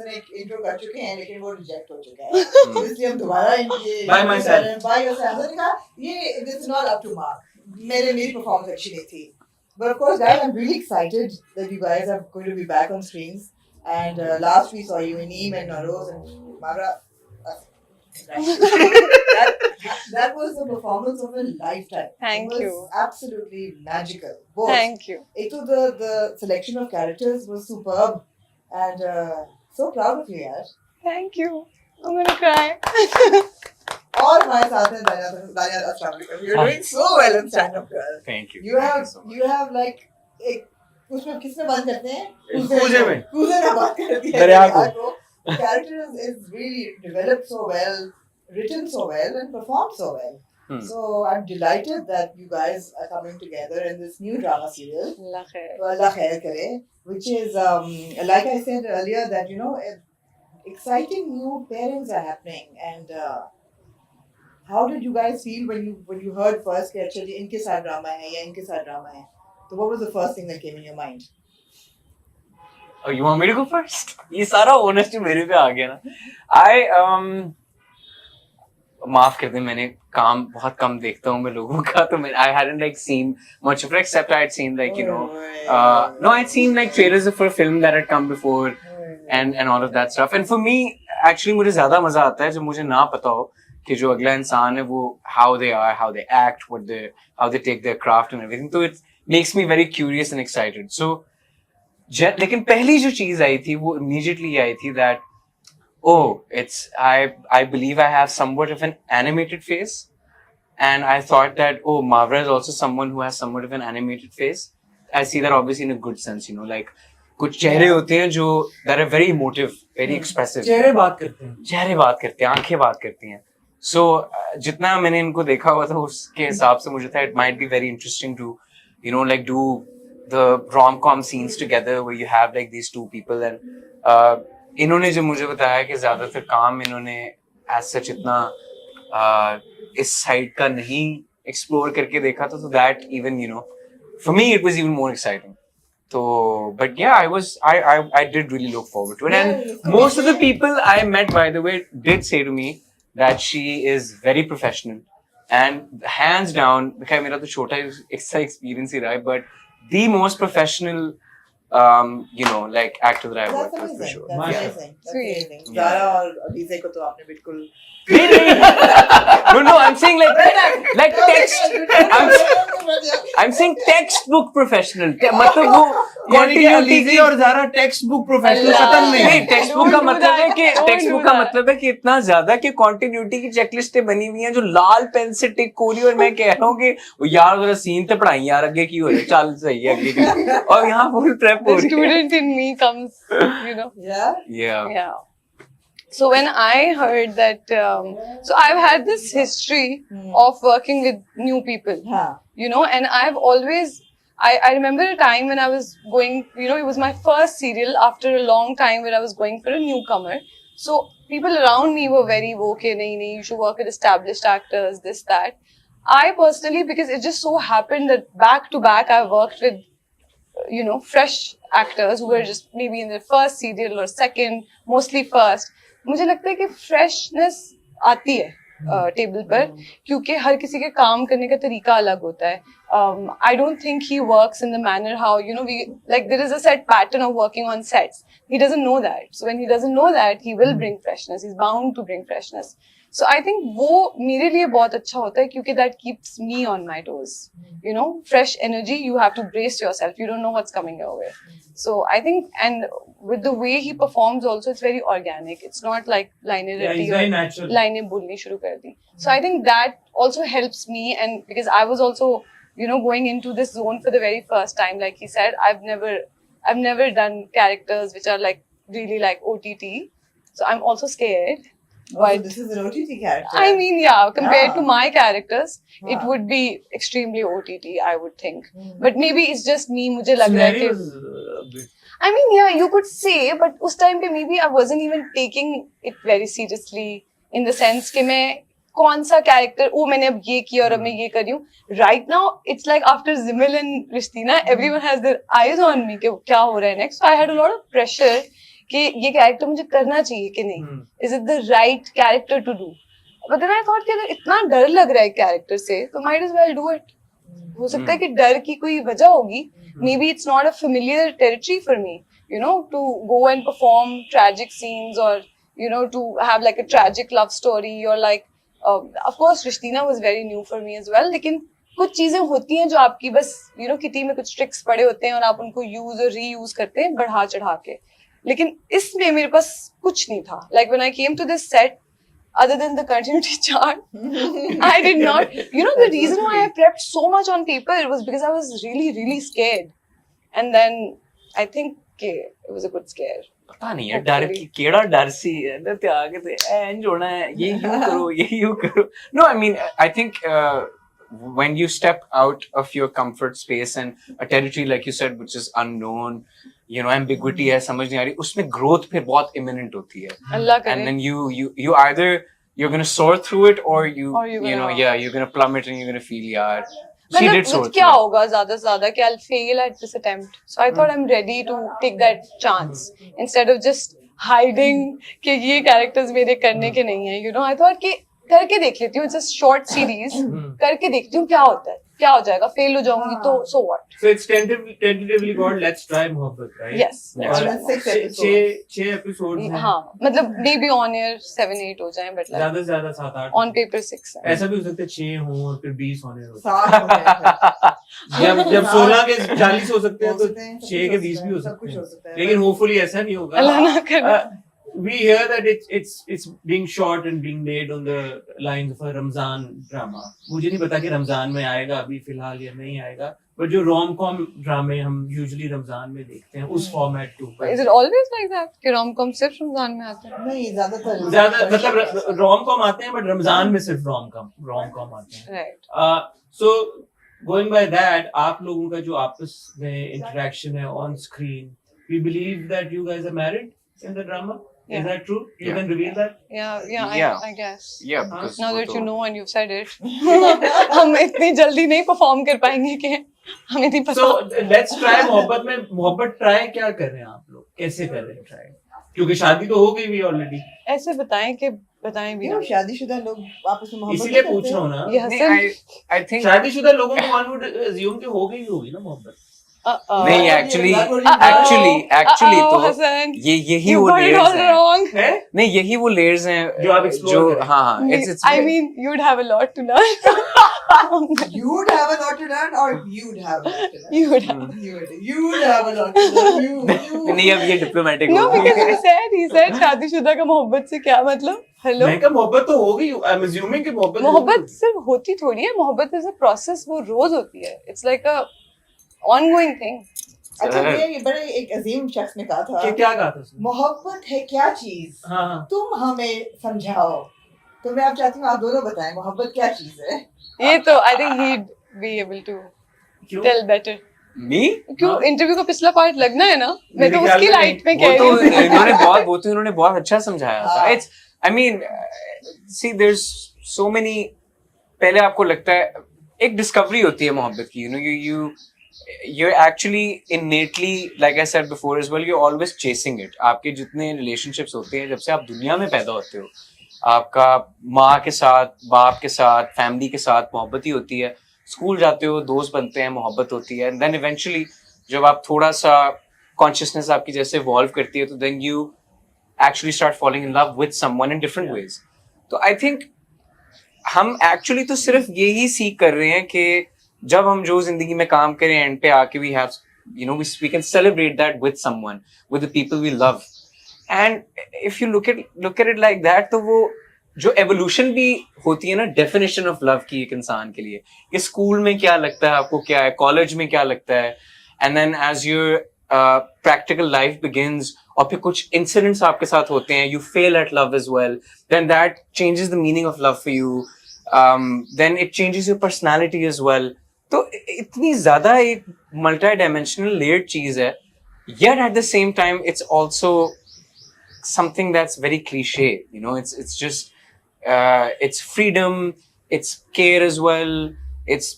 एक इंट्रो कर चुके हैं लेकिन वो रिजेक्ट हो चुका है तो इसलिए हम दोबारा इनके बाय योर सेल्फ ये this is not up to mark मेरी परफॉर्मेंस अच्छी नहीं थी but of course guys I'm really excited that you guys are going to be back on screens and last we saw you in Neem and Naroz and Mara that was the performance of a lifetime. Thank it was you. Absolutely magical. Both. Thank you. The selection of characters was superb and so proud of you yaar. Thank you. I'm gonna cry. और हमारे साथ हैं दानिया अस्सलाम वालेकुम. You're doing so well in stand up girl. Thank you. You have like एक उसमें किसमें बात करते हैं? कूजे में बात करती है. दरिया को. The character is really developed so well, written so well, and performed so well. So I'm delighted that you guys are coming together in this new drama serial. Allah khair kare, which is like I said earlier that you know exciting new pairings are happening and. How did you guys feel when you heard first कि अच्छा जी इनके साथ drama है या इनके साथ drama है? So what was the first thing that came in your mind? Oh, you want me to go first? ये सारा honesty मेरे पे आ गया ना. माफ कर दे मैंने काम बहुत कम देखता हूँ मैं लोगों का तो मैं I hadn't like seen much of it except I had seen like you know no I'd seen like trailers for a film that had come before and all of that stuff and for me actually मुझे ज़्यादा मजा आता है जब मुझे ना पता हो कि जो अगला इंसान है वो how they are, how they act, how they take their craft and everything. So it makes me very curious and excited. So लेकिन पहली जो चीज आई थी वो immediately आई थी that I believe I have somewhat of an animated face and I thought that Mavra is also someone who has somewhat of an animated face. I see that obviously in a good sense, you know, like कुछ चेहरे होते हैं जो that are very emotive, very expressive. चेहरे बात करते हैं, आंखें बात करती हैं. So जितना मैंने इनको देखा हुआ था उसके हिसाब से मुझे था it might be very interesting to you know like do the rom-com scenes together where you have like these two people and इन्होंने जो मुझे बताया कि ज्यादातर काम इन्होंने as such इतना इस साइड का नहीं एक्सप्लोर करके देखा था so that even you know for me it was even more exciting. So but yeah I did really look forward to it and most of the people I met by the way did say to me that she is very professional and hands down because मेरा तो छोटा extra experience ही रहा है but the most professional you know like actor that I've worked with for sure. That's amazing. Zara और अभिषेक को तो आपने बिल्कुल no I'm saying like text I'm saying textbook professional मतलब वो continuity और ज़ारा textbook professional खत्म नहीं. textbook का मतलब है कि इतना ज्यादा कि continuity की चेकलिस्टें बनी हुई हैं जो लाल पेन से टिक हो रही है और मैं कह रहा हूँ कि यार जरा सीन तो पढ़ाई यार आगे की हो रही है चल सही है आगे की और यहाँ फुल प्रेप हो रही है. The student in me comes, you know. Yeah. So when I heard that, so I've had this history of working with new people, you know, and I've always, I remember a time when I was going, you know, it was my first serial after a long time where I was going for a newcomer. So people around me were very, okay, nahi, you should work with established actors, this, that. I personally, because it just so happened that back to back, I worked with, you know, fresh actors who were just maybe in their first serial or second, mostly first. मुझे लगता है कि freshness आती है table पर क्योंकि हर किसी के काम करने का तरीका अलग होता है. I don't think he works in the manner how you know we like there is a set pattern of working on sets. He doesn't know that. So when he doesn't know that, he will bring freshness. He's bound to bring freshness. So I think वो मेरे लिए बहुत अच्छा होता है क्योंकि that keeps me on my toes. You know, fresh energy. You have to brace yourself. You don't know what's coming your way. So I think, and with the way he performs also, it's very organic. It's not like line it's very natural. line बोलनी शुरू कर दी. So I think that also helps me, and because I was also, you know, going into this zone for the very first time, like he said, I've never done characters which are like really like OTT. So I'm also scared. But this is an OTT character. I mean, yeah, compared to my characters, it would be extremely OTT, I would think. But maybe it's just me, मुझे लग रहा है कि I mean, yeah, you could say, but उस time पे maybe I wasn't even taking it very seriously in the sense कि मैं कौन सा character, मैंने अब ये किया और अब मैं ये कर रही हूँ. Right now, it's like after Zimil and Ristina, everyone has their eyes on me कि क्या हो रहा है next. So I had a lot of pressure कि ये कैरेक्टर मुझे करना चाहिए कि नहीं, is it the right character to do. But then I thought कि अगर इतना डर लग रहा है कैरेक्टर से तो might as well do it. हो सकता है कि डर की कोई वजह होगी. Maybe it's not a familiar territory for me, you know, to go and perform tragic scenes, or you know, to have like a tragic love story, or like of course Rishtina was very new for me as well. लेकिन कुछ चीजें होती हैं जो आपकी बस you know kitty में कुछ ट्रिक्स पड़े होते हैं और आप उनको यूज और रीयूज करते हैं बढ़ा चढ़ा के. लेकिन इसमें मेरे पास कुछ नहीं था. Like when I came to this set, other than the continuity chart, I did not, you know, the reason why I prepped so much on paper was because I was really scared. And then I think it was a good scare. पता नहीं है डर की केड़ा डर सी है ते आगे ते एंज होना है ये यूं करो. No, I mean I think when you step out of your comfort space and a territory like you said which is unknown, you know, ambiguity है, समझ नहीं आ रही, उसमें growth फिर बहुत imminent होती है. अल्लाह करे. And then you either you're gonna soar through it or you know, yeah, you're gonna plummet and you're gonna feel yaar. मतलब क्या होगा ज्यादा से ज्यादा कि I'll fail at this attempt. So I thought I'm ready to take that chance instead of just hiding कि ये characters मेरे करने के नहीं है. You know, I thought कि करके देख लेती हूँ. It's a short series. करके देखती हूँ क्या होता है, क्या हो जाएगा. फेल हो जाऊंगी तो so what? So it's tentatively called Let's Try Mohabbat, right? Yes. छह episodes हैं. हाँ, मतलब maybe on air 7-8 हो जाएं, but like ज्यादा से ज्यादा 7-8. on paper 6 है. ऐसा भी हो सकता है 6 हों और फिर 20 होने हो. 7 हो गए. जब 16 के 40 हो सकते हैं तो 6 के 20 भी हो सकते हैं. लेकिन होपफुली ऐसा नहीं होगा. अल्लाह ना करे. We hear that it's being shot and being made on the lines of a Ramzan drama. मुझे नहीं पता कि रमजान में आएगा अभी फिलहाल या नहीं आएगा. But जो rom-com ड्रामे हम usually रमजान में देखते हैं उस फॉर्मेट के ऊपर. Is it always like that कि rom-com सिर्फ रमजान में आते हैं? नहीं, ज्यादातर मतलब rom-com आते हैं but रमजान में सिर्फ rom-com आते हैं. Right. So going by that, आप लोगों का जो आपस में interaction है on screen, we believe that you guys are married in the drama. Yeah. Is that true? You Yeah. can reveal that? Yeah, I guess. Yeah, because Now वो that तो- you know and you've said it, हम इतनी जल्दी नहीं perform कर पाएंगे कि हमें नहीं पता. So let's try मोहब्बत में मोहब्बत try क्या कर रहे हैं आप लोग? कैसे कर रहे हैं try? क्योंकि शादी तो हो गई भी ऑलरेडी. ऐसे बताएं भी ना. शादीशुदा लोग आपस में मोहब्बत इसीलिए करते पूछ रहा हूँ ना. ये नहीं, हसन. I think शादीशुदा लोगों को one would assume कि हो गई होगी ना मोहब्बत. नहीं actually तो हसन, यही you वो got it layers all हैं. wrong. है? नहीं यही वो layers हैं जो आप explore करें. हाँ it's I mean, you'd have a lot to learn. You'd have a lot to learn, or you'd have a lot to learn. You would have. You'd have a lot to learn. You. नहीं अब ये diplomatic No, हो because गया. he said शादीशुदा का मोहब्बत से क्या मतलब? Hello. मैं कहा मोहब्बत तो हो गई. I'm assuming कि मोहब्बत सिर्फ होती थोड़ी है. मोहब्बत इज अ प्रोसेस. वो रोज होती है. It's like a ongoing thing. अच्छा, ये बड़े एक अजीम शख्स ने कहा था कि क्या कहा था उसने? मोहब्बत है क्या चीज, हाँ. तुम हमें समझाओ. तो मैं आप चाहती हूँ आप दोनों बताएं मोहब्बत क्या चीज है. ये तो I think he'd be able to क्यों? tell better. Me? क्यों हाँ. इंटरव्यू का पिछला पार्ट लगना है ना. मैं मेरे तो ख्याल उसकी में लाइट में वो कह तो रही हूँ. इन्होंने बहुत अच्छा समझाया था. हाँ. It's I mean see there's so many. पहले आपको लगता है एक डिस्कवरी होती है मोहब्बत की. You know you're actually innately, like I said before as well, you're always chasing it. आपके जितने relationships होते हैं जब से आप दुनिया में पैदा होते हो, आपका माँ के साथ, बाप के साथ, फैमिली के साथ मोहब्बत ही होती है. स्कूल जाते हो, दोस्त बनते हैं, मोहब्बत होती है. एंड देन इवेंचुअली जब आप थोड़ा सा कॉन्शियसनेस आपकी जैसे इवॉल्व करती है तो then you actually start falling in love with someone in different ways. तो आई थिंक हम एक्चुअली तो सिर्फ यही सीख कर रहे हैं कि जब हम जो जिंदगी में काम करें एंड पे आके we have you know we can celebrate that with someone, with the people we love. And if you look at it like that, तो वो जो evolution भी होती है ना definition of love की एक इंसान के लिए, कि स्कूल में क्या लगता है आपको, क्या है कॉलेज में क्या लगता है, and then as your practical life begins और फिर कुछ incidents आपके साथ होते हैं, you fail at love as well, then that changes the meaning of love for you. Then it changes your personality as well. तो इतनी ज्यादा एक मल्टी डायमेंशनल लेयर्ड चीज है, yet at the same time it's also something that's very cliche, you know. It's just it's freedom, it's care as well, it's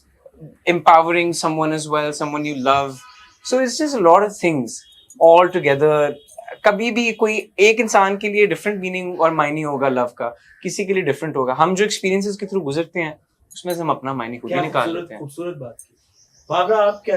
empowering someone as well, someone you love. So it's just a lot of things all together. कभी भी कोई एक इंसान के लिए different meaning और मायने होगा लव का, किसी के लिए डिफरेंट होगा। हम जो एक्सपीरियंसेस के थ्रू गुजरते हैं उसमें से हम अपना मायने खुद ही निकाल लेते हैं। खूबसूरत बात की। बाबरा, आप क्या